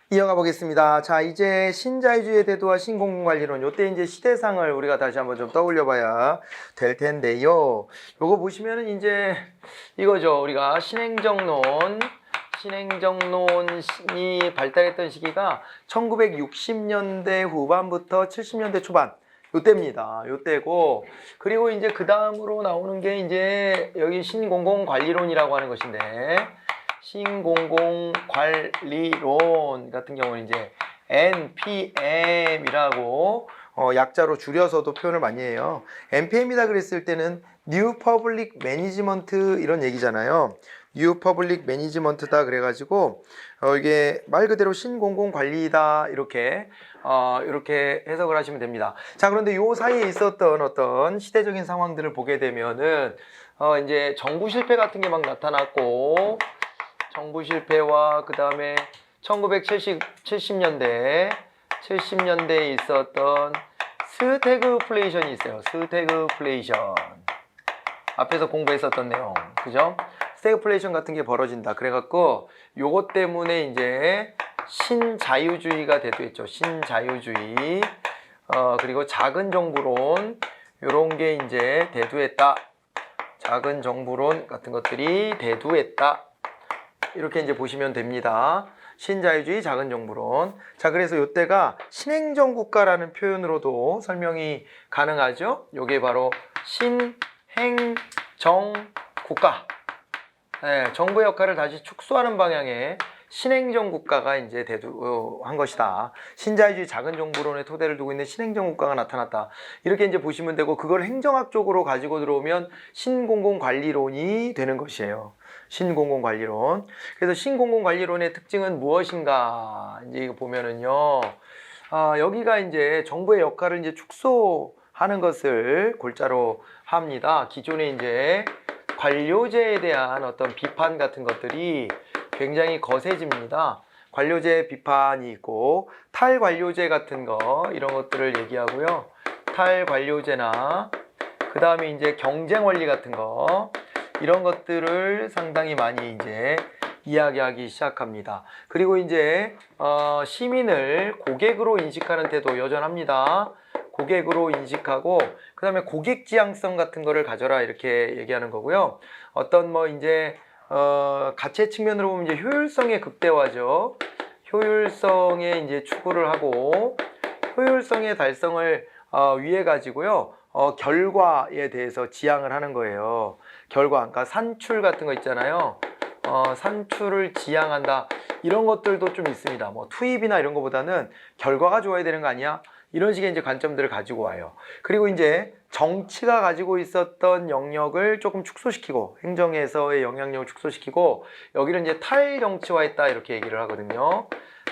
이어가 보겠습니다. 자, 이제 신자유주의 태도와 신공공관리론, 요때 이제 시대상을 우리가 다시 한번 좀 떠올려 봐야 될 텐데요. 요거 보시면은 이제 이거죠. 우리가 신행정론이 발달했던 시기가 1960년대 후반부터 70년대 초반, 요때입니다. 요때고, 그리고 이제 그 다음으로 나오는 게 이제 여기 신공공관리론이라고 하는 것인데, 신공공관리론 같은 경우는 이제 NPM이라고 약자로 줄여서도 표현을 많이 해요. NPM이다 그랬을 때는 New Public Management 이런 얘기잖아요. New Public Management다 그래가지고 이게 말 그대로 신공공관리다 이렇게 이렇게 해석을 하시면 됩니다. 자, 그런데 요 사이에 있었던 어떤 시대적인 상황들을 보게 되면은 이제 정부 실패 같은 게 막 나타났고, 정부 실패와 그 다음에 1970년대에 있었던 스태그플레이션이 있어요. 스태그플레이션. 앞에서 공부했었던 내용. 그죠? 스태그플레이션 같은 게 벌어진다. 그래갖고 요것 때문에 이제 신자유주의가 대두했죠. 신자유주의. 그리고 작은 정부론. 요런 게 이제 대두했다. 작은 정부론 같은 것들이 대두했다. 이렇게 이제 보시면 됩니다. 신자유주의, 작은 정부론. 자, 그래서 이때가 신행정 국가라는 표현으로도 설명이 가능하죠. 요게 바로 신행정 국가. 네, 정부의 역할을 다시 축소하는 방향의 신행정 국가가 이제 대두한 것이다. 신자유주의 작은 정부론의 토대를 두고 있는 신행정 국가가 나타났다. 이렇게 이제 보시면 되고, 그걸 행정학적으로 가지고 들어오면 신공공관리론이 되는 것이에요. 신공공관리론. 그래서 신공공관리론의 특징은 무엇인가? 이제 이거 보면은요, 여기가 이제 정부의 역할을 이제 축소하는 것을 골자로 합니다. 기존에 이제 관료제에 대한 어떤 비판 같은 것들이 굉장히 거세집니다. 관료제 비판이 있고, 탈관료제 같은 거, 이런 것들을 얘기하고요. 탈관료제나, 그 다음에 이제 경쟁원리 같은 거, 이런 것들을 상당히 많이 이제 이야기하기 시작합니다. 그리고 이제 시민을 고객으로 인식하는 태도 여전합니다. 고객으로 인식하고, 그 다음에 고객 지향성 같은 거를 가져라 이렇게 얘기하는 거고요. 어떤 뭐 이제 가치 측면으로 보면 이제 효율성의 극대화죠. 효율성에 이제 추구를 하고, 효율성의 달성을 위해 가지고요. 결과에 대해서 지향을 하는 거예요. 결과, 그러니까 산출 같은 거 있잖아요. 산출을 지향한다. 이런 것들도 좀 있습니다. 뭐 투입이나 이런 것보다는 결과가 좋아야 되는 거 아니야? 이런 식의 이제 관점들을 가지고 와요. 그리고 이제 정치가 가지고 있었던 영역을 조금 축소시키고, 행정에서의 영향력을 축소시키고, 여기를 이제 탈정치화했다 이렇게 얘기를 하거든요.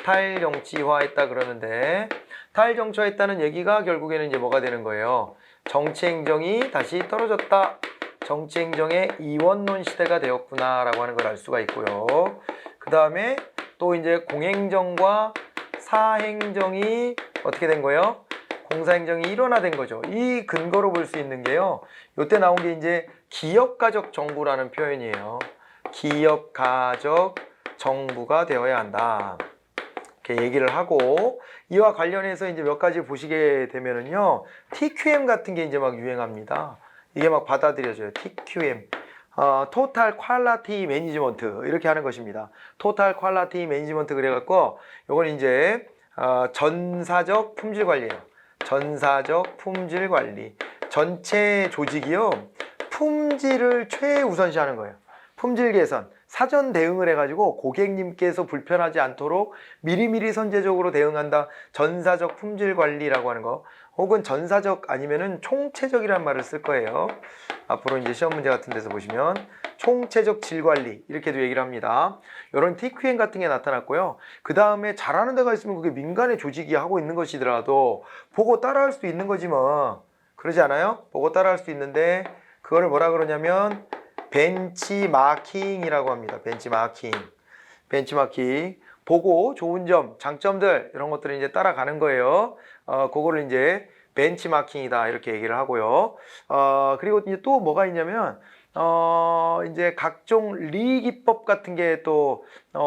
탈정치화했다 그러는데, 탈정치화했다는 얘기가 결국에는 이제 뭐가 되는 거예요? 정치행정이 다시 떨어졌다. 정치행정의 이원론 시대가 되었구나 라고 하는 걸 알 수가 있고요. 그 다음에 또 이제 공행정과 사행정이 어떻게 된 거예요? 공사행정이 일원화된 거죠. 이 근거로 볼 수 있는 게요. 요때 나온 게 이제 기업가적 정부라는 표현이에요. 기업가적 정부가 되어야 한다. 이렇게 얘기를 하고, 이와 관련해서 이제 몇 가지 보시게 되면은요, TQM 같은 게 이제 막 유행합니다. 이게 막 받아들여져요. TQM. 토탈 퀄리티 매니지먼트 이렇게 하는 것입니다. 토탈 퀄리티 매니지먼트 그래갖고 요건 이제 전사적 품질 관리예요. 전사적 품질 관리. 전체 조직이요, 품질을 최우선시하는 거예요. 품질 개선. 사전 대응을 해가지고 고객님께서 불편하지 않도록 미리미리 선제적으로 대응한다. 전사적 품질 관리라고 하는 거. 혹은 전사적 아니면은 총체적이라는 말을 쓸 거예요. 앞으로 이제 시험 문제 같은 데서 보시면 총체적 질 관리 이렇게도 얘기를 합니다. 이런 TQM 같은 게 나타났고요. 그 다음에 잘하는 데가 있으면 그게 민간의 조직이 하고 있는 것이더라도 보고 따라할 수 있는 거지 뭐. 그러지 않아요? 보고 따라할 수 있는데 그거를 뭐라 그러냐면 벤치마킹이라고 합니다. 벤치마킹. 벤치마킹. 보고 좋은 점, 장점들 이런 것들을 이제 따라가는 거예요. 그거를 이제 벤치마킹이다 이렇게 얘기를 하고요. 그리고 이제 또 뭐가 있냐면 이제 각종 리기법 같은 게 또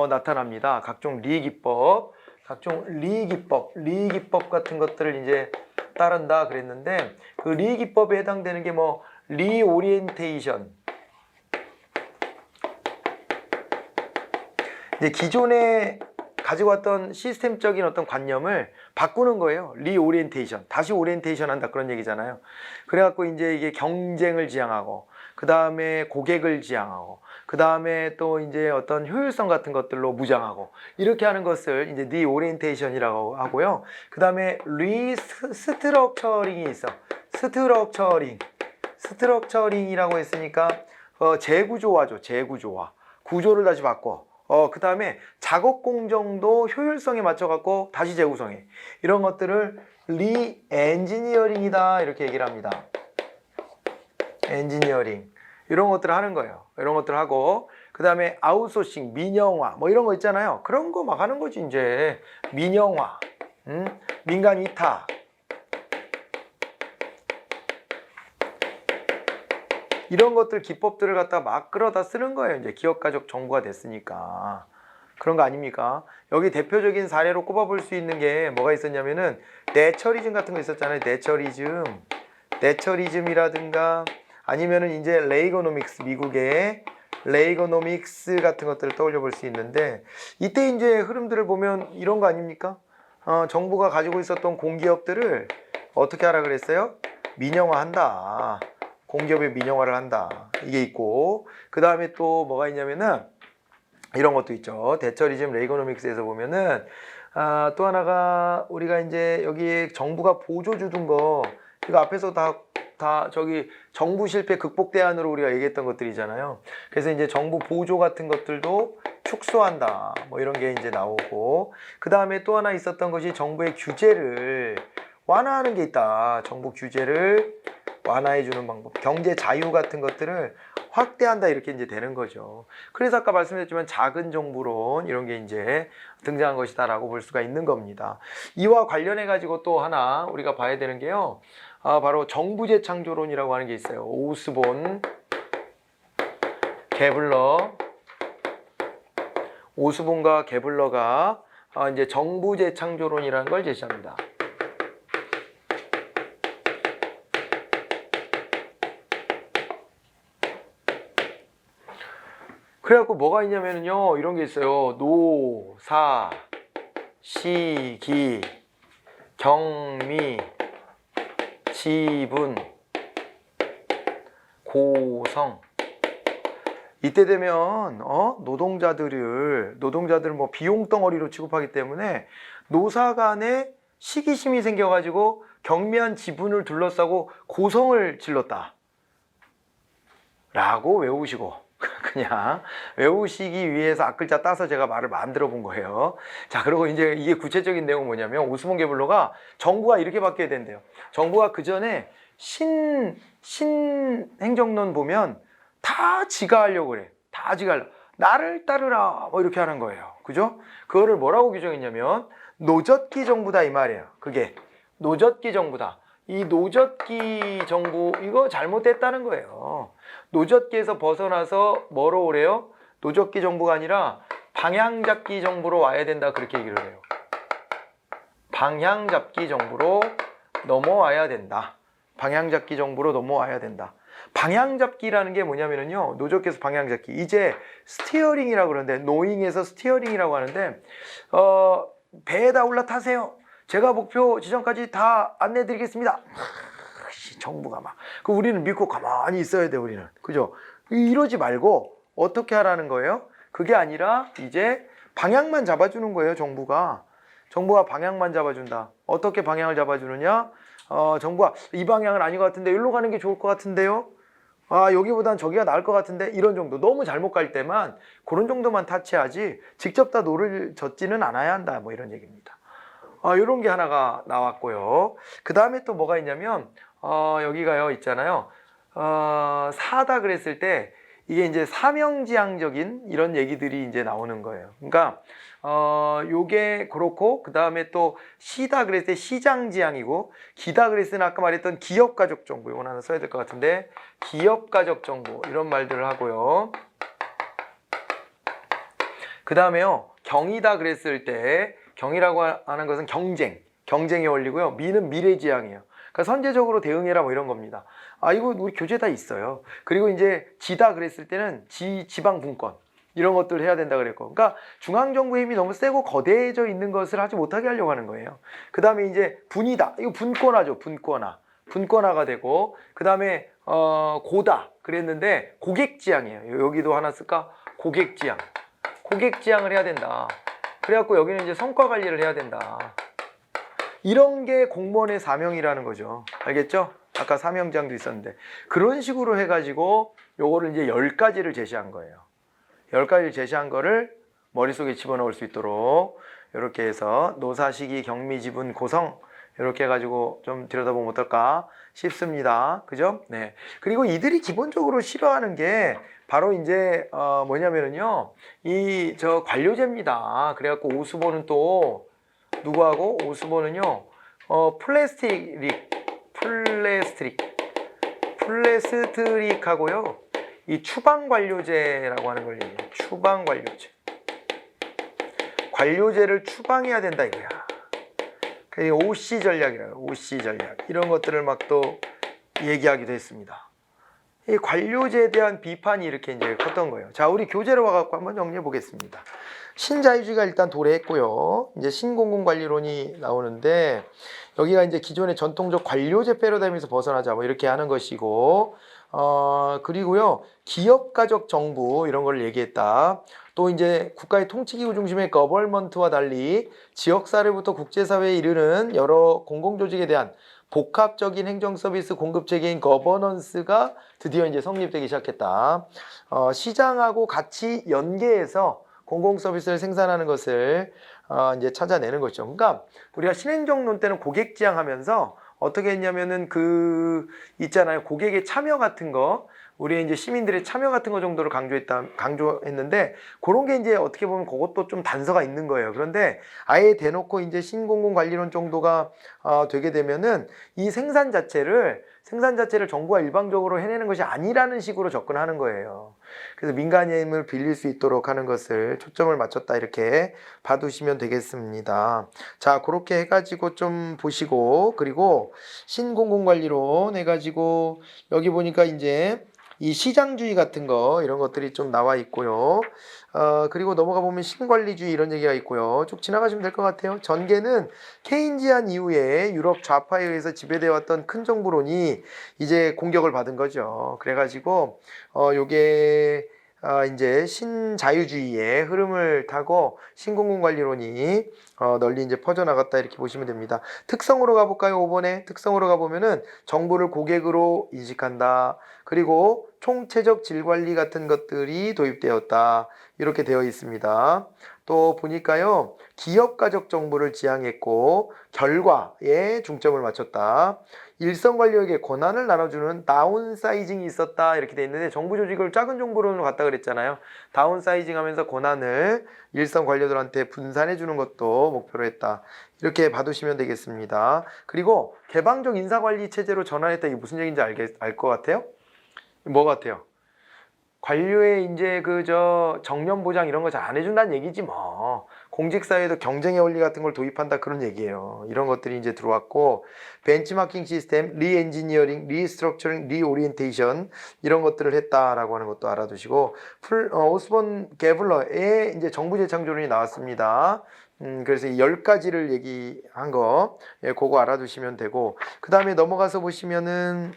나타납니다. 각종 리기법. 각종 리기법 같은 것들을 이제 따른다 그랬는데 그 리기법에 해당되는 게 뭐 리오리엔테이션. 이제 기존에 가지고 왔던 시스템적인 어떤 관념을 바꾸는 거예요. 리오리엔테이션. 다시 오리엔테이션 한다 그런 얘기잖아요. 그래갖고 이제 이게 경쟁을 지향하고 그 다음에 고객을 지향하고 그 다음에 또 이제 어떤 효율성 같은 것들로 무장하고 이렇게 하는 것을 이제 리오리엔테이션이라고 하고요. 그 다음에 리스트럭처링이 있어. 스트럭처링이라고 했으니까 재구조화죠. 재구조화. 구조를 다시 바꿔. 그 다음에 작업 공정도 효율성에 맞춰갖고 다시 재구성해. 이런 것들을 리엔지니어링이다 이렇게 얘기를 합니다. 엔지니어링. 이런 것들을 하는 거예요. 이런 것들을 하고 그 다음에 아웃소싱, 민영화 뭐 이런 거 있잖아요. 그런 거 막 하는 거지 이제. 민영화, 민간 위탁. 이런 것들 기법들을 갖다 막 끌어다 쓰는 거예요. 이제 기업가족 정부가 됐으니까. 그런 거 아닙니까? 여기 대표적인 사례로 꼽아볼 수 있는 게 뭐가 있었냐면은 내처리즘 같은 거 있었잖아요. 내처리즘이라든가 아니면은 이제 레이거노믹스, 미국의 레이거노믹스 같은 것들을 떠올려 볼 수 있는데 이때 이제 흐름들을 보면 이런 거 아닙니까? 정부가 가지고 있었던 공기업들을 어떻게 하라 그랬어요? 민영화한다. 공기업의 민영화를 한다. 이게 있고 그 다음에 또 뭐가 있냐면은 이런 것도 있죠. 대처리즘 레이거노믹스에서 보면은 또 하나가 우리가 이제 여기에 정부가 보조 주던 거 이거 앞에서 다 저기 정부 실패 극복 대안으로 우리가 얘기했던 것들이잖아요. 그래서 이제 정부 보조 같은 것들도 축소한다. 뭐 이런 게 이제 나오고 그 다음에 또 하나 있었던 것이 정부의 규제를 완화하는 게 있다. 정부 규제를 완화해 주는 방법, 경제 자유 같은 것들을 확대한다 이렇게 이제 되는 거죠. 그래서 아까 말씀드렸지만 작은 정부론 이런 게 이제 등장한 것이다라고 볼 수가 있는 겁니다. 이와 관련해 가지고 또 하나 우리가 봐야 되는 게요. 바로 정부 재창조론이라고 하는 게 있어요. 오스본, 게블러, 오스본과 게블러가 이제 정부 재창조론이라는 걸 제시합니다. 그래갖고 뭐가 있냐면요 이런 게 있어요. 노사, 시기, 경미, 지분, 고성. 이때 되면 노동자들을 뭐 비용 덩어리로 취급하기 때문에 노사 간에 시기심이 생겨가지고 경미한 지분을 둘러싸고 고성을 질렀다 라고 외우시고 그냥 외우시기 위해서 앞글자 따서 제가 말을 만들어 본 거예요. 자, 그리고 이제 이게 구체적인 내용은 뭐냐면 오스본 게블러가 정부가 이렇게 바뀌어야 된대요. 정부가 그 전에 신행정론 보면 다 지가 하려고 그래. 다 지가 하려고. 나를 따르라 뭐 이렇게 하는 거예요. 그죠? 그거를 뭐라고 규정했냐면 노젓기 정부다 이 말이에요. 그게 노젓기 정부다. 이 노젓기 정부 이거 잘못됐다는 거예요. 노젓기에서 벗어나서 뭐로 오래요? 노젓기 정부가 아니라 방향잡기 정부로 와야 된다 그렇게 얘기를 해요. 방향잡기 정부로 넘어와야 된다. 방향잡기 정부로 넘어와야 된다. 방향잡기라는 게 뭐냐면요. 노젓기에서 방향잡기. 이제 스티어링이라고 그러는데 노잉에서 스티어링이라고 하는데 배에다 올라타세요. 제가 목표 지점까지 다 안내 드리겠습니다. 정부가 막. 우리는 믿고 가만히 있어야 돼, 우리는. 그죠? 이러지 말고 어떻게 하라는 거예요? 그게 아니라 이제 방향만 잡아주는 거예요, 정부가. 정부가 방향만 잡아준다. 어떻게 방향을 잡아주느냐? 정부가 이 방향은 아닌 것 같은데, 여기로 가는 게 좋을 것 같은데요? 여기보단 저기가 나을 것 같은데, 이런 정도. 너무 잘못 갈 때만 그런 정도만 타치하지, 직접 다 노를 젓지는 않아야 한다. 뭐 이런 얘기입니다. 이런 게 하나가 나왔고요. 그 다음에 또 뭐가 있냐면, 여기가요, 있잖아요. 사다 그랬을 때, 이게 이제 사명지향적인 이런 얘기들이 이제 나오는 거예요. 그러니까, 요게 그렇고, 그 다음에 또 시다 그랬을 때 시장지향이고, 기다 그랬을 때는 아까 말했던 기업가족정부, 이건 하나 써야 될 것 같은데, 기업가족정부, 이런 말들을 하고요. 그 다음에요, 경이다 그랬을 때, 경이라고 하는 것은 경쟁의 원리고요. 미는 미래지향이에요. 그러니까 선제적으로 대응해라 뭐 이런 겁니다. 아, 이거 우리 교재 다 있어요. 그리고 이제 지다 그랬을 때는 지방 분권 이런 것들을 해야 된다 그랬고, 그러니까 중앙정부의 힘이 너무 세고 거대해져 있는 것을 하지 못하게 하려고 하는 거예요. 그 다음에 이제 분이다, 이거 분권화죠. 분권화가 되고, 그 다음에 고다 그랬는데 고객지향이에요. 여기도 하나 쓸까? 고객지향을 해야 된다. 그래갖고 여기는 이제 성과 관리를 해야 된다. 이런 게 공무원의 사명이라는 거죠. 알겠죠? 아까 사명장도 있었는데 그런 식으로 해가지고 요거를 이제 10가지를 제시한 거예요. 10가지를 제시한 거를 머릿속에 집어넣을 수 있도록 이렇게 해서 노사, 시기, 경미, 지분, 고성 이렇게 해가지고 좀 들여다보면 어떨까 싶습니다. 그죠? 네. 그리고 이들이 기본적으로 싫어하는 게 바로 이제 뭐냐면은요, 이 저 관료제입니다. 그래갖고 오수보는 또 누구하고? 오수보는요 플레스트릭하고요 이 추방관료제라고 하는 걸 얘기해요. 추방관료제. 관료제를 추방해야 된다 이거야. 그게 OC 전략이라고. OC 전략. 이런 것들을 막 또 얘기하기도 했습니다. 이 관료제에 대한 비판이 이렇게 이제 컸던 거예요. 자, 우리 교재로 와갖고 한번 정리해 보겠습니다. 신자유주의가 일단 도래했고요. 이제 신공공관리론이 나오는데 여기가 이제 기존의 전통적 관료제 패러다임에서 벗어나자 뭐 이렇게 하는 것이고, 그리고요 기업가적 정부 이런 걸 얘기했다. 또 이제 국가의 통치기구 중심의 거벌먼트와 달리 지역사회부터 국제사회에 이르는 여러 공공조직에 대한 복합적인 행정서비스 공급체계인 거버넌스가 드디어 이제 성립되기 시작했다. 시장하고 같이 연계해서 공공서비스를 생산하는 것을 이제 찾아내는 거죠. 그러니까 우리가 신행정론 때는 고객지향하면서 어떻게 했냐면은 있잖아요. 고객의 참여 같은 거, 우리 이제 시민들의 참여 같은 거 정도를 강조했는데 그런 게 이제 어떻게 보면 그것도 좀 단서가 있는 거예요. 그런데 아예 대놓고 이제 신공공관리론 정도가 되게 되면은 이 생산 자체를 정부가 일방적으로 해내는 것이 아니라는 식으로 접근하는 거예요. 그래서 민간의 힘을 빌릴 수 있도록 하는 것을 초점을 맞췄다 이렇게 봐두시면 되겠습니다. 자, 그렇게 해가지고 좀 보시고, 그리고 신공공관리론 해가지고 여기 보니까 이제 이 시장주의 같은 거 이런 것들이 좀 나와 있고요. 그리고 넘어가 보면 신관리주의 이런 얘기가 있고요. 쭉 지나가시면 될 것 같아요. 전개는 케인지안 이후에 유럽 좌파에 의해서 지배되어 왔던 큰 정부론이 이제 공격을 받은 거죠. 그래가지고 요게 이제 신자유주의의 흐름을 타고 신공공관리론이 널리 이제 퍼져나갔다 이렇게 보시면 됩니다. 특성으로 가볼까요? 5번에 특성으로 가보면은 정부를 고객으로 인식한다. 그리고 총체적 질관리 같은 것들이 도입되었다. 이렇게 되어 있습니다. 또 보니까요, 기업가적 정부를 지향했고 결과에 중점을 맞췄다. 일선관료에게 권한을 나눠주는 다운사이징이 있었다 이렇게 돼 있는데, 정부 조직을 작은 정부로 갔다 그랬잖아요. 다운사이징 하면서 권한을 일선 관료들한테 분산해 주는 것도 목표로 했다. 이렇게 봐두시면 되겠습니다. 그리고 개방적 인사관리 체제로 전환했다. 이게 무슨 얘기인지 알 것 같아요? 뭐 같아요? 관료의 이제 정년 보장 이런 거 잘 안 해준다는 얘기지 뭐. 공직사회에도 경쟁의 원리 같은 걸 도입한다 그런 얘기예요. 이런 것들이 이제 들어왔고, 벤치마킹 시스템, 리엔지니어링, 리스트럭처링, 리오리엔테이션 이런 것들을 했다라고 하는 것도 알아두시고, 오스본 게블러의 이제 정부 재창조론이 나왔습니다. 그래서 이 10가지를 얘기한 거, 예, 그거 알아두시면 되고, 그 다음에 넘어가서 보시면은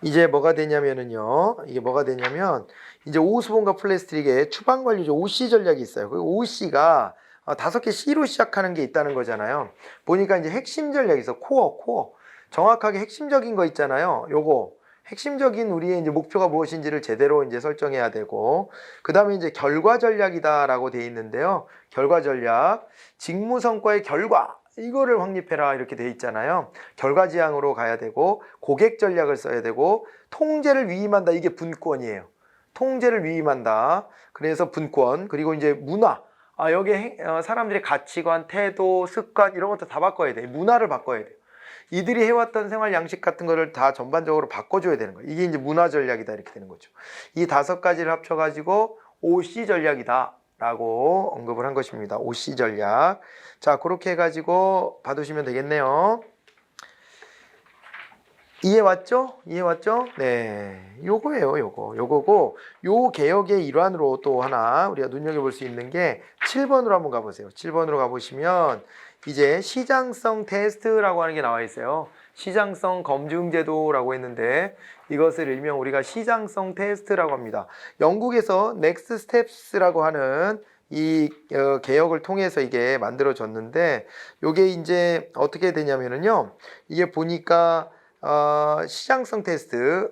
이제 뭐가 되냐면은요, 이게 뭐가 되냐면 이제 오수본과 플래스틱의 추방관리죠. OC 전략이 있어요. 그 OC가 5개 C로 시작하는 게 있다는 거잖아요. 보니까 이제 핵심 전략이 있어. 코어. 정확하게 핵심적인 거 있잖아요. 요거 핵심적인 우리의 이제 목표가 무엇인지를 제대로 이제 설정해야 되고, 그 다음에 이제 결과 전략이다라고 돼 있는데요. 결과 전략, 직무 성과의 결과. 이거를 확립해라 이렇게 돼 있잖아요. 결과 지향으로 가야 되고, 고객 전략을 써야 되고, 통제를 위임한다. 이게 분권이에요. 통제를 위임한다. 그래서 분권. 그리고 이제 문화. 여기 사람들의 가치관, 태도, 습관 이런 것도 다 바꿔야 돼. 문화를 바꿔야 돼요. 이들이 해왔던 생활 양식 같은 거를 다 전반적으로 바꿔줘야 되는 거예요. 이게 이제 문화 전략이다 이렇게 되는 거죠. 이 5가지를 합쳐가지고 OC 전략이다. 라고 언급을 한 것입니다. OC 전략. 자, 그렇게 해가지고 봐두시면 되겠네요. 이해 왔죠? 이해 왔죠? 네, 요거예요. 요거고, 요 개혁의 일환으로 또 하나 우리가 눈여겨볼 수 있는 게 7번으로 한번 가보세요. 7번으로 가보시면 이제 시장성 테스트라고 하는 게 나와 있어요. 시장성 검증제도라고 했는데 이것을 일명 우리가 시장성 테스트라고 합니다. 영국에서 Next Steps라고 하는 이 개혁을 통해서 이게 만들어졌는데 이게 이제 어떻게 되냐면은요. 이게 보니까 시장성 테스트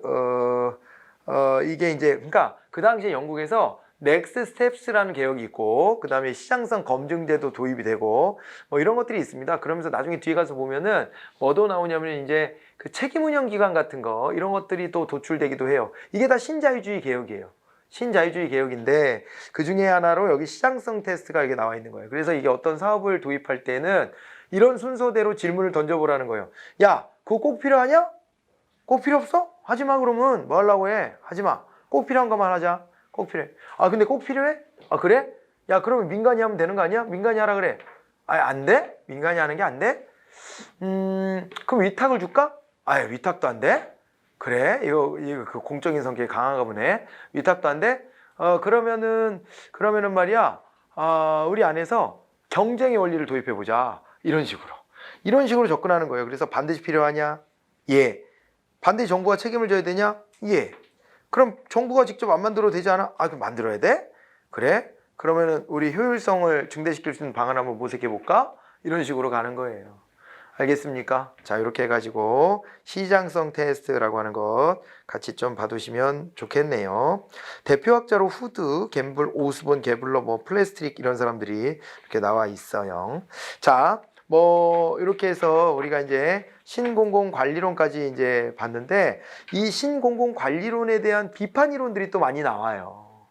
이게 이제 그러니까 그 당시에 영국에서 넥스트 스텝스라는 개혁이 있고 그 다음에 시장성 검증제도 도입이 되고 뭐 이런 것들이 있습니다. 그러면서 나중에 뒤에 가서 보면은 뭐도 나오냐면 이제 그 책임운영 기관 같은 거 이런 것들이 또 도출되기도 해요. 이게 다 신자유주의 개혁이에요. 신자유주의 개혁인데 그 중에 하나로 여기 시장성 테스트가 이게 나와 있는 거예요. 그래서 이게 어떤 사업을 도입할 때는 이런 순서대로 질문을 던져보라는 거예요. 야, 그거 꼭 필요하냐? 꼭 필요 없어? 하지마. 그러면 뭐 하려고 해? 하지마. 꼭 필요한 것만 하자. 꼭 필요해. 아, 근데 꼭 필요해? 아, 그래? 야, 그러면 민간이 하면 되는 거 아니야? 민간이 하라 그래. 아, 안 돼? 민간이 하는 게 안 돼? 그럼 위탁을 줄까? 아, 위탁도 안 돼? 그래? 이거 그 공적인 성격이 강한가 보네. 위탁도 안 돼? 그러면은 말이야. 우리 안에서 경쟁의 원리를 도입해 보자. 이런 식으로 접근하는 거예요. 그래서 반드시 필요하냐? 예. 반드시 정부가 책임을 져야 되냐? 예. 그럼 정부가 직접 안 만들어도 되지 않아? 아, 그럼 만들어야 돼? 그래? 그러면은 우리 효율성을 증대시킬 수 있는 방안 한번 모색해 볼까? 이런 식으로 가는 거예요. 알겠습니까? 자, 이렇게 해가지고 시장성 테스트라고 하는 것 같이 좀 봐두시면 좋겠네요. 대표학자로 후드, 갬블, 오스본, 게블러, 뭐 플래스트릭 이런 사람들이 이렇게 나와 있어요. 자, 뭐 이렇게 해서 우리가 이제 신공공관리론까지 이제 봤는데 이 신공공관리론에 대한 비판 이론들이 또 많이 나와요.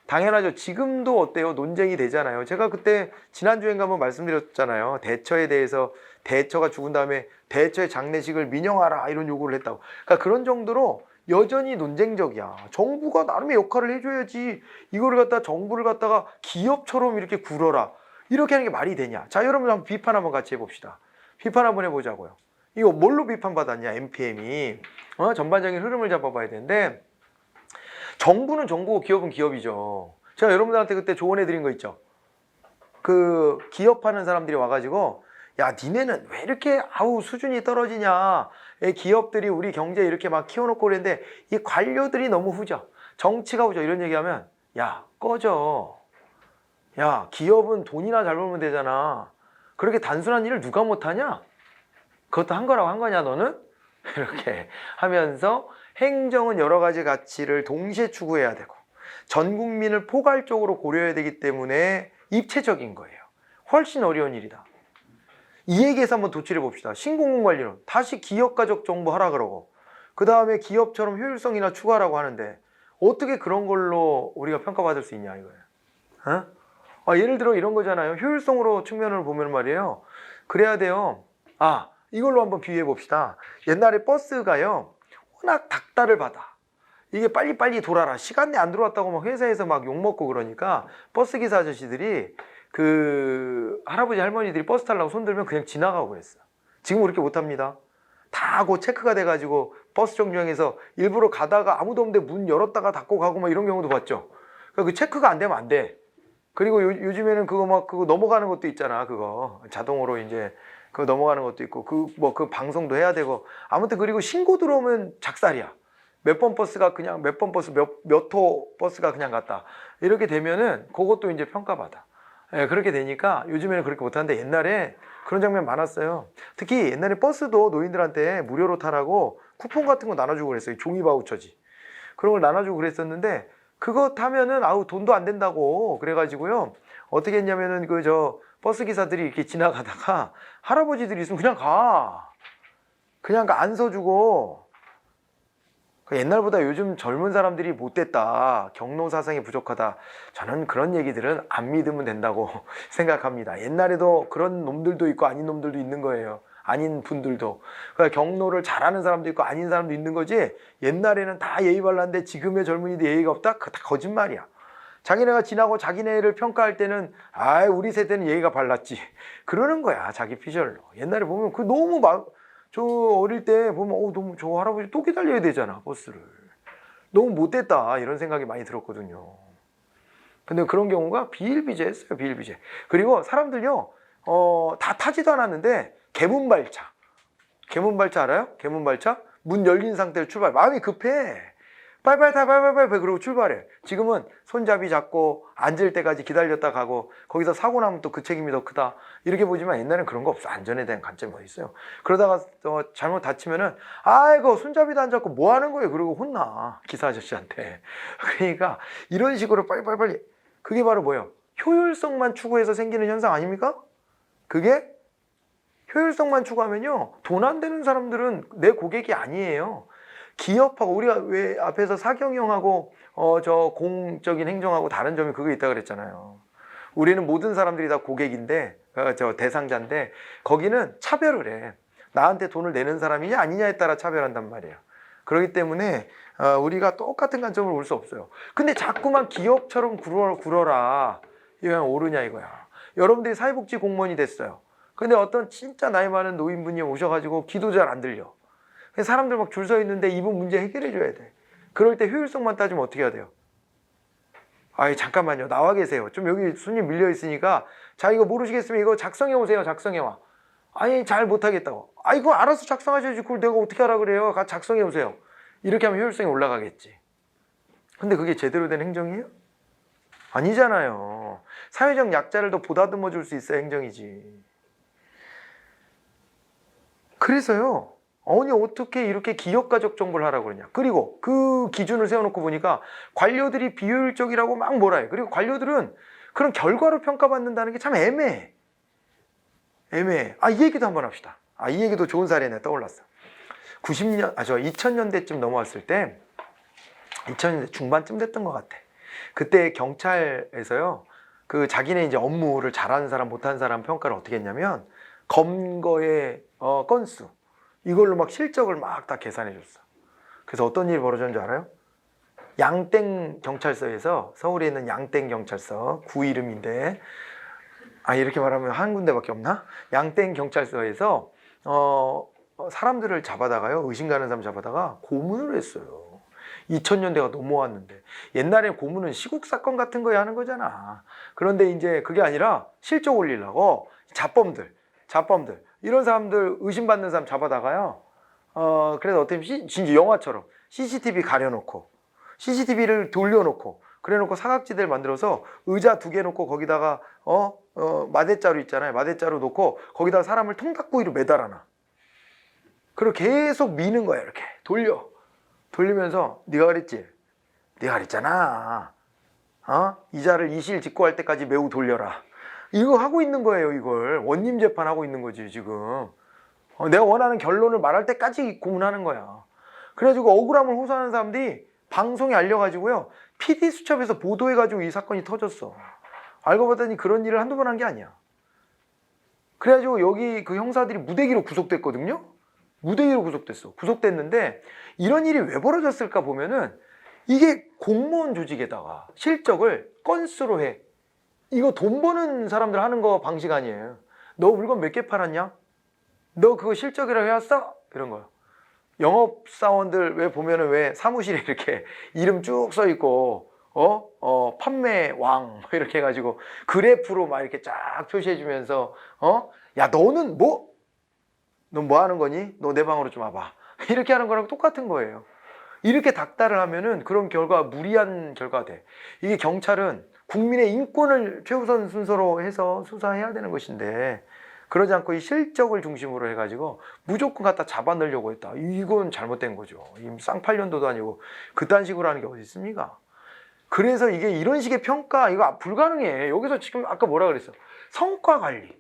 당연하죠. 지금도 어때요? 논쟁이 되잖아요. 제가 그때 지난주엔가 한번 말씀드렸잖아요. 대처에 대해서 대처가 죽은 다음에 대처의 장례식을 민영하라 이런 요구를 했다고. 그러니까 그런 정도로 여전히 논쟁적이야. 정부가 나름의 역할을 해줘야지 이거를 갖다 정부를 갖다가 기업처럼 이렇게 굴어라. 이렇게 하는 게 말이 되냐. 자, 여러분 한번 비판 한번 같이 해봅시다. 비판 한번 해보자고요. 이거 뭘로 비판받았냐, NPM이. 전반적인 흐름을 잡아봐야 되는데 정부는 정부고 기업은 기업이죠. 제가 여러분들한테 그때 조언해드린 거 있죠. 그 기업하는 사람들이 와가지고 야, 니네는 왜 이렇게 수준이 떨어지냐. 기업들이 우리 경제 이렇게 막 키워놓고 그랬는데 이 관료들이 너무 후져. 정치가 후져. 이런 얘기하면 야, 꺼져. 야, 기업은 돈이나 잘 벌면 되잖아. 그렇게 단순한 일을 누가 못하냐? 그것도 한 거라고 한 거냐 너는? 이렇게 하면서 행정은 여러 가지 가치를 동시에 추구해야 되고 전 국민을 포괄적으로 고려해야 되기 때문에 입체적인 거예요. 훨씬 어려운 일이다. 이 얘기에서 한번 도출해 봅시다. 신공공관리론 다시 기업가적 정보 하라 그러고 그 다음에 기업처럼 효율성이나 추구하라고 하는데 어떻게 그런 걸로 우리가 평가받을 수 있냐 이거예요. 예를 들어 이런 거잖아요. 효율성으로 측면을 보면 말이에요. 그래야 돼요. 이걸로 한번 비유해 봅시다. 옛날에 버스가요. 워낙 닥달을 받아. 이게 빨리빨리 돌아라. 시간 내 안 들어왔다고 막 회사에서 막 욕먹고 그러니까 버스기사 아저씨들이 그 할아버지 할머니들이 버스 타려고 손들면 그냥 지나가고 그랬어. 지금 그렇게 못합니다. 다 그 체크가 돼가지고 버스 정류장에서 일부러 가다가 아무도 없는데 문 열었다가 닫고 가고 막 이런 경우도 봤죠. 그러니까 그 체크가 안 되면 안 돼. 그리고 요즘에는 그거 넘어가는 것도 있잖아. 그거 자동으로 이제 그 넘어가는 것도 있고 그 방송도 해야 되고 아무튼 그리고 신고 들어오면 작살이야. 몇 번 버스가 그냥 몇 호 버스가 그냥 갔다. 이렇게 되면은 그것도 이제 평가받아. 그렇게 되니까 요즘에는 그렇게 못하는데 옛날에 그런 장면 많았어요. 특히 옛날에 버스도 노인들한테 무료로 타라고 쿠폰 같은 거 나눠주고 그랬어요. 종이 바우처지. 그런 걸 나눠주고 그랬었는데 그거 타면은 돈도 안 된다고 그래가지고요. 어떻게 했냐면은 버스 기사들이 이렇게 지나가다가 할아버지들이 있으면 그냥 안 서주고 옛날보다 요즘 젊은 사람들이 못됐다. 경로 사상이 부족하다. 저는 그런 얘기들은 안 믿으면 된다고 생각합니다. 옛날에도 그런 놈들도 있고 아닌 놈들도 있는 거예요. 아닌 분들도. 그러니까 경로를 잘하는 사람도 있고 아닌 사람도 있는 거지 옛날에는 다 예의 발랐는데 지금의 젊은이들 예의가 없다? 그거 다 거짓말이야. 자기네가 지나고 자기네를 평가할 때는 아 우리 세대는 예의가 발랐지 그러는 거야 자기 피셜로. 옛날에 보면 그 너무 저 어릴 때 보면 너무 저 할아버지 또 기다려야 되잖아 버스를. 너무 못됐다 이런 생각이 많이 들었거든요. 근데 그런 경우가 비일비재했어요. 비일비재. 그리고 사람들요 다 타지도 않았는데 개문발차 알아요? 개문발차? 문 열린 상태로 출발. 마음이 급해. 빨빨 타 빨빨빨 그러고 출발해. 지금은 손잡이 잡고 앉을 때까지 기다렸다 가고 거기서 사고 나면 또 그 책임이 더 크다 이렇게 보지만 옛날에는 그런 거 없어. 안전에 대한 관점이 어디 있어요. 그러다가 잘못 다치면은 아이고 손잡이도 안 잡고 뭐 하는 거예요 그러고 혼나 기사 아저씨한테. 그러니까 이런 식으로 빨리 그게 바로 뭐예요? 효율성만 추구해서 생기는 현상 아닙니까? 그게 효율성만 추구하면요 돈 안 되는 사람들은 내 고객이 아니에요. 기업하고 우리가 왜 앞에서 사경영하고 저 공적인 행정하고 다른 점이 그거 있다 그랬잖아요. 우리는 모든 사람들이 다 고객인데 저 대상자인데 거기는 차별을 해. 나한테 돈을 내는 사람이냐 아니냐에 따라 차별한단 말이에요. 그렇기 때문에 우리가 똑같은 관점으로 볼 수 없어요. 근데 자꾸만 기업처럼 굴어라 이건 옳으냐 이거야. 여러분들이 사회복지 공무원이 됐어요. 근데 어떤 진짜 나이 많은 노인분이 오셔가지고 기도 잘 안 들려. 사람들 막 줄 서 있는데 이분 문제 해결해 줘야 돼. 그럴 때 효율성만 따지면 어떻게 해야 돼요? 아이 잠깐만요 나와 계세요. 좀 여기 손님 밀려 있으니까 자 이거 모르시겠으면 이거 작성해 오세요. 작성해 와. 아니 잘 못하겠다고. 아 이거 알아서 작성하셔야지 그걸 내가 어떻게 하라 그래요. 가 작성해 오세요. 이렇게 하면 효율성이 올라가겠지. 근데 그게 제대로 된 행정이에요? 아니잖아요. 사회적 약자를 더 보다듬어 줄 수 있어야 행정이지. 그래서요 아니 어떻게 이렇게 기업가적 정보를 하라고 그러냐. 그리고 그 기준을 세워놓고 보니까 관료들이 비효율적이라고 막 뭐라 해. 그리고 관료들은 그런 결과로 평가받는다는 게 참 애매해. 이 얘기도 한번 합시다. 이 얘기도 좋은 사례네 떠올랐어. 2000년대쯤 넘어왔을 때 2000년대 중반쯤 됐던 것 같아. 그때 경찰에서요 그 자기네 이제 업무를 잘하는 사람 못하는 사람 평가를 어떻게 했냐면 검거의 건수 이걸로 막 실적을 막 다 계산해 줬어. 그래서 어떤 일이 벌어졌는지 알아요? 양땡 경찰서에서 서울에 있는 양땡 경찰서 구 이름인데 이렇게 말하면 한 군데밖에 없나? 양땡 경찰서에서 사람들을 잡아다가요 의심 가는 사람 잡아다가 고문을 했어요. 2000년대가 넘어왔는데 옛날에 고문은 시국 사건 같은 거에 하는 거잖아. 그런데 이제 그게 아니라 실적 올리려고 자범들 이런 사람들 의심받는 사람 잡아다가요 그래서 어떻게 진짜 영화처럼 CCTV 가려놓고 CCTV를 돌려놓고 그래놓고 사각지대를 만들어서 의자 2개 놓고 거기다가 마대자루 있잖아요. 마대자루 놓고 거기다가 사람을 통닭구이로 매달아놔. 그리고 계속 미는 거야. 이렇게 돌리면서 네가 그랬잖아. 이자를 이실 직고할 때까지 매우 돌려라. 이거 하고 있는 거예요. 이걸 원님 재판하고 있는 거지 지금. 내가 원하는 결론을 말할 때까지 고문하는 거야. 그래가지고 억울함을 호소하는 사람들이 방송에 알려가지고요 PD수첩에서 보도해가지고 이 사건이 터졌어. 알고 봤더니 그런 일을 한두 번 한 게 아니야. 그래가지고 여기 그 형사들이 무대기로 구속됐거든요. 무대기로 구속됐어. 구속됐는데 이런 일이 왜 벌어졌을까 보면은 이게 공무원 조직에다가 실적을 건수로 해. 이거 돈 버는 사람들 하는 거 방식 아니에요. 너 물건 몇 개 팔았냐? 너 그거 실적이라고 해왔어? 이런 거요. 영업사원들 왜 보면은 왜 사무실에 이렇게 이름 쭉 써있고 판매 왕 이렇게 해가지고 그래프로 막 이렇게 쫙 표시해주면서 야 너는 너 뭐 하는 거니? 너 내 방으로 좀 와봐. 이렇게 하는 거랑 똑같은 거예요. 이렇게 닥달을 하면은 그런 결과 무리한 결과가 돼. 이게 경찰은 국민의 인권을 최우선 순서로 해서 수사해야 되는 것인데 그러지 않고 이 실적을 중심으로 해가지고 무조건 갖다 잡아넣으려고 했다. 이건 잘못된 거죠. 쌍팔년도도 아니고 그딴 식으로 하는 게 어디 있습니까? 그래서 이게 이런 식의 평가 이거 불가능해. 여기서 지금 아까 뭐라 그랬어? 성과 관리.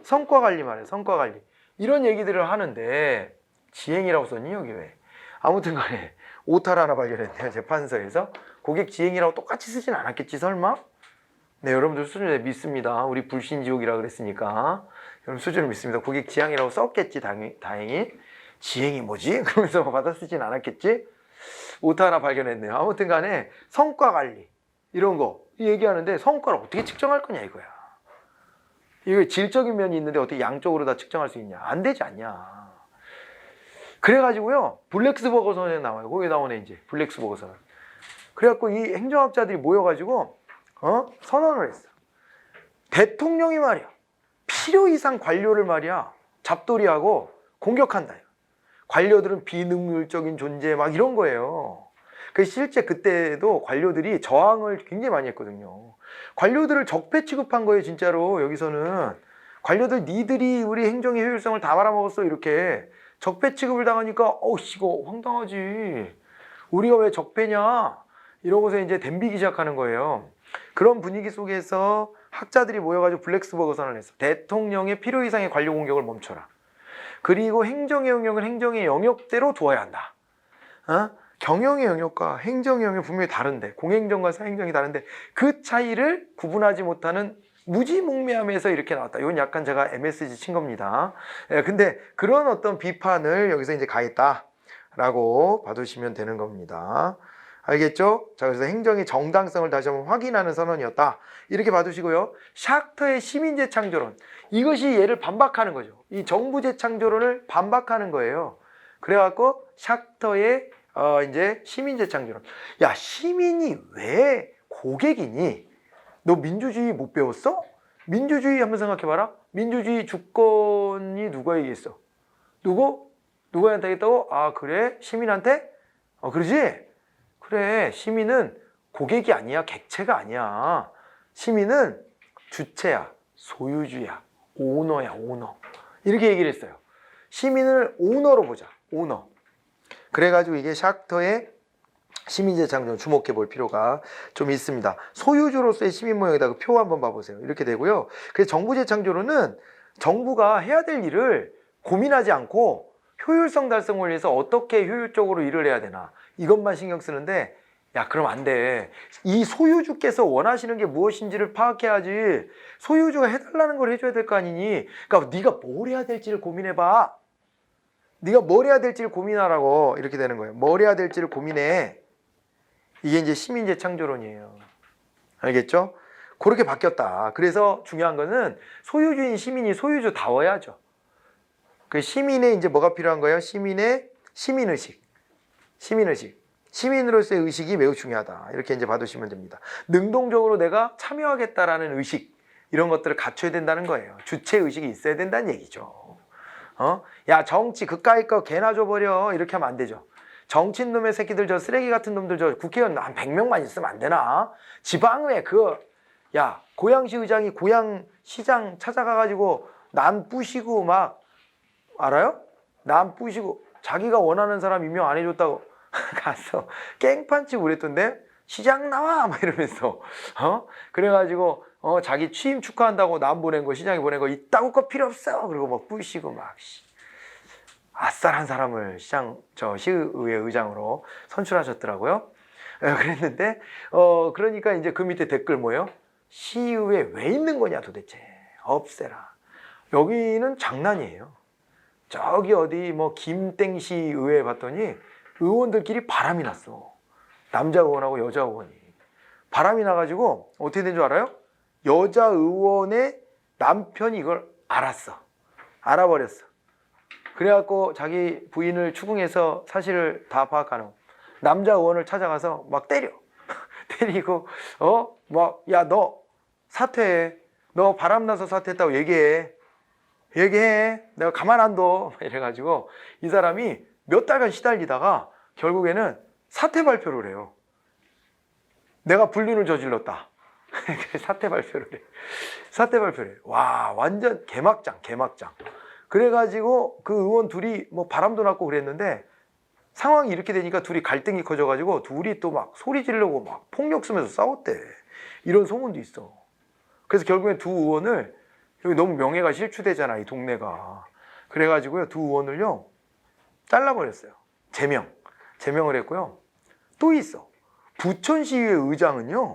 성과 관리 말이야. 성과 관리. 이런 얘기들을 하는데 지행이라고 썼니 여기 왜? 아무튼 간에 오타를 하나 발견했네요. 재판서에서. 고객 지행이라고 똑같이 쓰진 않았겠지 설마? 네, 여러분들 수준을 믿습니다. 우리 불신지옥이라 그랬으니까 여러분 수준을 믿습니다. 고객 지행이라고 썼겠지 다행히. 지행이 뭐지? 그러면서 받아 쓰진 않았겠지? 오타 하나 발견했네요. 아무튼 간에 성과 관리. 이런 거 얘기하는데 성과를 어떻게 측정할 거냐 이거야. 이게 질적인 면이 있는데 어떻게 양쪽으로 다 측정할 수 있냐? 안 되지 않냐. 그래가지고요, 블랙스버거선에 나와요. 거기 나오네 이제 블랙스버거선. 그래갖고 이 행정학자들이 모여가지고 선언을 했어. 대통령이 말이야, 필요 이상 관료를 말이야 잡돌이하고 공격한다. 관료들은 비능률적인 존재 막 이런 거예요. 그 실제 그때도 관료들이 저항을 굉장히 많이 했거든요. 관료들을 적폐 취급한 거예요, 진짜로. 여기서는 관료들 니들이 우리 행정의 효율성을 다 말아먹었어 이렇게 적폐 취급을 당하니까 이거 황당하지. 우리가 왜 적폐냐 이러고서 이제 덤비기 시작하는 거예요. 그런 분위기 속에서 학자들이 모여가지고 블랙스버그 선언을 했어. 대통령의 필요 이상의 관료 공격을 멈춰라. 그리고 행정의 영역은 행정의 영역대로 두어야 한다. 경영의 영역과 행정의 영역이 분명히 다른데, 공행정과 사행정이 다른데 그 차이를 구분하지 못하는 무지몽매함에서 이렇게 나왔다. 이건 약간 제가 MSG 친 겁니다. 근데 그런 어떤 비판을 여기서 이제 가했다라고 봐두시면 되는 겁니다. 알겠죠? 자, 그래서 행정의 정당성을 다시 한번 확인하는 선언이었다. 이렇게 봐두시고요. 샥터의 시민재창조론. 이것이 얘를 반박하는 거죠. 이 정부재창조론을 반박하는 거예요. 그래갖고 샥터의 이제 시민재창조론. 야, 시민이 왜 고객이니? 너 민주주의 못 배웠어? 민주주의 한번 생각해봐라. 민주주의 주권이 누구에게 있어? 누구한테 있다고? 아, 그래? 시민한테? 그러지? 그래, 시민은 고객이 아니야, 객체가 아니야. 시민은 주체야, 소유주야, 오너야, 오너. 이렇게 얘기를 했어요. 시민을 오너로 보자, 오너. 그래가지고 이게 샥터의 시민재창조론 주목해 볼 필요가 좀 있습니다. 소유주로서의 시민 모형에다가 표 한번 봐보세요. 이렇게 되고요. 그래서 정부재창조론은 정부가 해야 될 일을 고민하지 않고 효율성 달성을 위해서 어떻게 효율적으로 일을 해야 되나 이것만 신경 쓰는데, 야, 그럼 안 돼. 이 소유주께서 원하시는 게 무엇인지를 파악해야지. 소유주가 해달라는 걸 해줘야 될 거 아니니. 그러니까 네가 뭘 해야 될지를 고민해봐. 네가 뭘 해야 될지를 고민하라고. 이렇게 되는 거예요. 뭘 해야 될지를 고민해. 이게 이제 시민재창조론이에요. 알겠죠? 그렇게 바뀌었다. 그래서 중요한 거는 소유주인 시민이 소유주다워야죠. 그 시민의 이제 뭐가 필요한 거예요? 시민의 시민의식. 시민으로서의 의식이 매우 중요하다. 이렇게 이제 봐두시면 됩니다. 능동적으로 내가 참여하겠다라는 의식, 이런 것들을 갖춰야 된다는 거예요. 주체의식이 있어야 된다는 얘기죠. 야, 정치 그까이 거 개나 줘버려. 이렇게 하면 안 되죠. 정치인놈의 새끼들, 저 쓰레기 같은 놈들, 저 국회의원 한 100명만 있으면 안 되나? 지방에 야, 고양시 의장이 고양시장 찾아가가지고 남 뿌시고 막, 알아요? 남 뿌시고 자기가 원하는 사람 임명 안 해줬다고 가서 깽판 치고 그랬던데, 시장 나와 막 이러면서 그래가지고 자기 취임 축하한다고 남 보낸 거, 시장에 보낸 거 이따구 거 필요 없어. 그리고 막 뿌시고 막 아싸한 사람을 시의회 의장으로 선출하셨더라고요. 그랬는데 그러니까 이제 그 밑에 댓글 뭐예요? 시의회 왜 있는 거냐 도대체, 없애라. 여기는 장난이에요. 저기 어디 뭐 김땡시 의회 봤더니 의원들끼리 바람이 났어. 남자 의원하고 여자 의원이 바람이 나가지고 어떻게 된 줄 알아요? 여자 의원의 남편이 이걸 알아버렸어. 그래갖고 자기 부인을 추궁해서 사실을 다 파악하는 남자 의원을 찾아가서 막 때리고 막, 야, 너 사퇴해. 너 바람나서 사퇴했다고 얘기해. 내가 가만 안 둬. 이래가지고 이 사람이 몇 달간 시달리다가 결국에는 사퇴 발표를 해요. 내가 불륜을 저질렀다. 사퇴 발표를 해. 와, 완전 개막장. 그래가지고 그 의원 둘이 뭐 바람도 났고 그랬는데, 상황이 이렇게 되니까 둘이 갈등이 커져가지고 둘이 또 막 소리 지르고 막 폭력 쓰면서 싸웠대. 이런 소문도 있어. 그래서 결국엔 두 의원을, 여기 너무 명예가 실추되잖아, 이 동네가. 그래가지고요, 두 의원을요 잘라버렸어요. 제명을 했고요. 또 있어. 부천시의회 의장은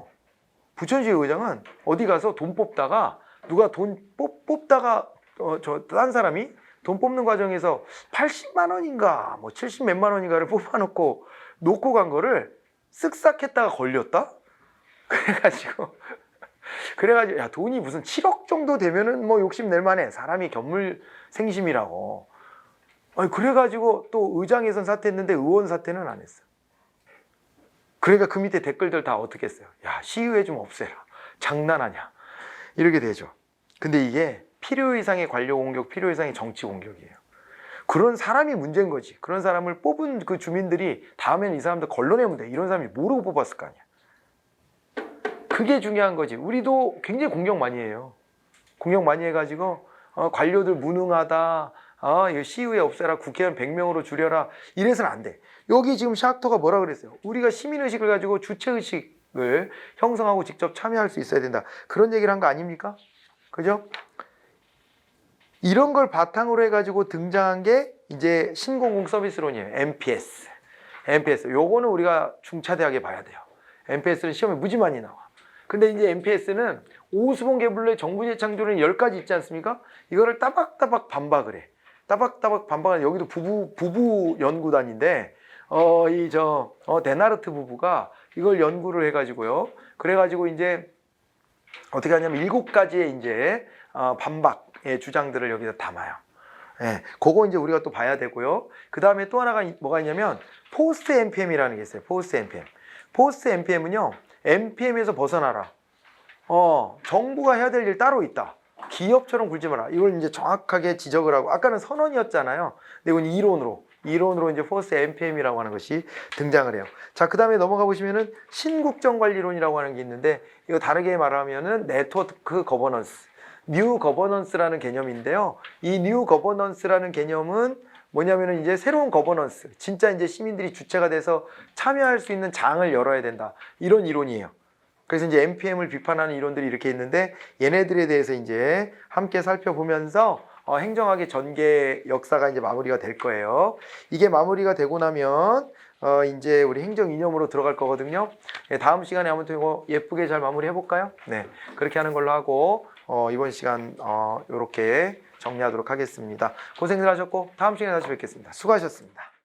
어디 가서 돈 뽑다가, 누가 돈 뽑다가 딴 사람이 돈 뽑는 과정에서 80만 원인가 뭐 70 몇만 원인가를 뽑아놓고 놓고 간 거를 쓱싹 했다가 걸렸다? 그래가지고 야 돈이 무슨 7억 정도 되면은 뭐 욕심낼 만해. 사람이 견물생심이라고. 아니 그래가지고 또 의장에선 사퇴했는데 의원 사퇴는 안 했어. 그러니까 그 밑에 댓글들 다 어떻게 했어요? 야 시의회 좀 없애라. 장난하냐. 이렇게 되죠. 근데 이게 필요 이상의 관료 공격, 필요 이상의 정치 공격이에요. 그런 사람이 문제인 거지. 그런 사람을 뽑은 그 주민들이 다음에는 이 사람들 걸러내면 돼. 이런 사람이 모르고 뽑았을 거 아니야. 그게 중요한 거지. 우리도 굉장히 공격 많이 해요. 공격 많이 해가지고 관료들 무능하다. 이거 시의회 없애라. 국회의원 100명으로 줄여라. 이래서는 안 돼. 여기 지금 샤크터가 뭐라 그랬어요? 우리가 시민의식을 가지고 주체의식을 형성하고 직접 참여할 수 있어야 된다. 그런 얘기를 한 거 아닙니까? 그죠? 이런 걸 바탕으로 해가지고 등장한 게 이제 신공공 서비스론이에요. MPS. MPS. 요거는 우리가 중차대하게 봐야 돼요. MPS는 시험에 무지 많이 나와. 근데 이제 MPS는 오수봉 개불로의 정부 재창조는 10가지 있지 않습니까? 이거를 따박따박 반박을 해. 따박따박 반박을 해. 여기도 부부 연구단인데, 데나르트 부부가 이걸 연구를 해가지고요. 그래가지고 이제 어떻게 하냐면 7가지의 이제 반박의 주장들을 여기다 담아요. 예, 그거 이제 우리가 또 봐야 되고요. 그 다음에 또 하나가 뭐가 있냐면 포스트 NPM이라는 게 있어요. 포스트 NPM. 포스트 NPM은요, NPM에서 벗어나라. 정부가 해야 될 일 따로 있다. 기업처럼 굴지 마라. 이걸 이제 정확하게 지적을 하고, 아까는 선언이었잖아요. 근데 이건 이론으로 이제 포스트 NPM이라고 하는 것이 등장을 해요. 자, 그 다음에 넘어가 보시면은 신국정관리론이라고 하는 게 있는데, 이거 다르게 말하면은 네트워크 거버넌스, 뉴 거버넌스라는 개념인데요. 이 뉴 거버넌스라는 개념은 뭐냐면은 이제 새로운 거버넌스, 진짜 이제 시민들이 주체가 돼서 참여할 수 있는 장을 열어야 된다. 이런 이론이에요. 그래서 이제 NPM을 비판하는 이론들이 이렇게 있는데, 얘네들에 대해서 이제 함께 살펴보면서 행정학의 전개 역사가 이제 마무리가 될 거예요. 이게 마무리가 되고 나면 이제 우리 행정 이념으로 들어갈 거거든요. 네, 다음 시간에 아무튼 이거 예쁘게 잘 마무리 해볼까요? 네, 그렇게 하는 걸로 하고 이번 시간 이렇게 정리하도록 하겠습니다. 고생들 하셨고 다음 시간에 다시 뵙겠습니다. 수고하셨습니다.